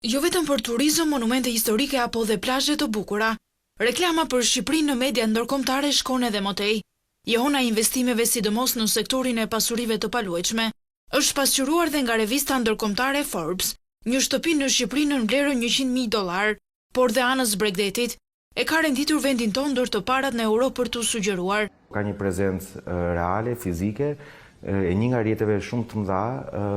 Jo vetëm për turizëm, monumente historike apo dhe plazhe të bukura, reklama për Shqipërinë në media ndërkombëtare shkon edhe më tej. Johona e investimeve sidomos në sektorin e pasurive të paluajtshme është pasqyruar dhe nga revista ndërkombëtare Forbes. Një shtëpi në Shqipëri në vlerën $100.000, por dhe anës Bregdetit, e ka renditur vendin tonë ndër të parat në Europë për t'u sugjeruar. Ka një prezencë reale, fizike, e një nga rrjeteve shumë të mëdha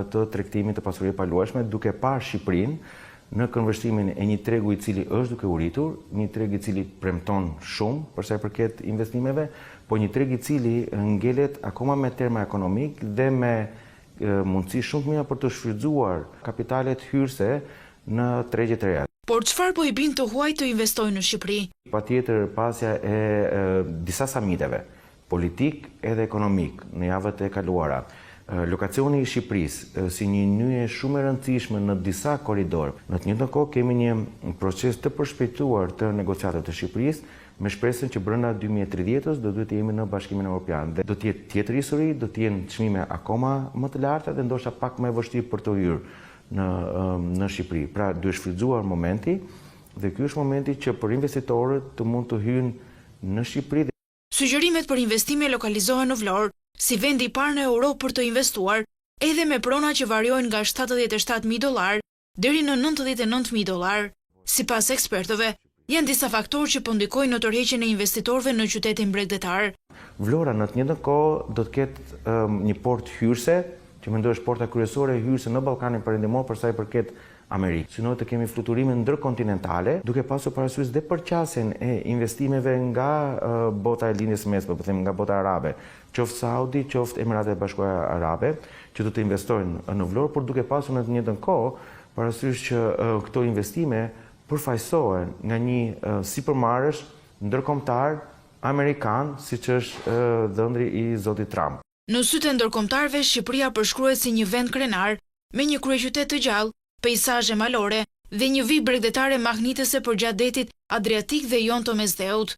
të tregtimit të pasurive paluajtshme, duke parë Shqipërinë në këndvështrimin e një tregu i cili është duke u rritur, një treg i cili premton shumë për sa i përket investimeve, po një treg i cili ngelet akoma me terma ekonomik dhe me mundësi shumë të mira për të shfrytzuar kapitalet hyrëse në tregjet e reja. Por çfarë po i bin të huaj të investojnë në Shqipëri? Patjetër pasja e disa samiteve, politik edhe ekonomik në javët e kaluara. Lokacioni i Shqipërisë si një nyje shumë e rëndësishme në disa koridor. Në të njëjtën kohë kemi një proces të përshpejtuar të negociatave të Shqipërisë me shpresën që brenda 2030-s do duhet të jemi në Bashkimin Evropian dhe do të jetë tjetër histori, do të jenë çmime akoma më të larta dhe ndoshta pak më vështirë për të hyrë në Shqipëri. Pra duhet shfrytzuar momenti dhe ky është momenti që për investitorët të mund të hyjnë në Shqipëri. Sugjerimet për investime lokalizohen në Vlorë, si vendi i parë në Europë për të investuar, edhe me prona që variojnë nga $77.000 deri në $99.000. Sipas ekspertëve, janë disa faktorë që po ndikojnë në tërheqjen e investitorëve në qytetin bregdetar. Vlora në të njëjtën kohë do të ketë një portë hyrëse, që mendoj është porta kryesore e hyrëse në Ballkanin Perëndimor për sa i përket Amerikë. Synojë të kemi fluturime ndërkontinentale, duke pasur parasysh dhe përqasjen e investimeve nga bota e lindjes mesme, po them nga bota arabe, qoftë Saudi, qoftë Emiratet e Bashkuara Arabe, që do të investojnë në Vlorë, por duke pasur në të njëjtën kohë parasysh që këto investime përfaqësohen nga një sipërmarrësh ndërkombëtar amerikan, siç është dhëndri i zotit Trump. Në sytë e ndërkombëtarëve, Shqipëria përshkruhet si një vend krenar me një kryeqytet të gjallë, peizazhe malore dhe një vijë bregdetare magnitese përgjatë detit Adriatik dhe Jon të Mesdheut.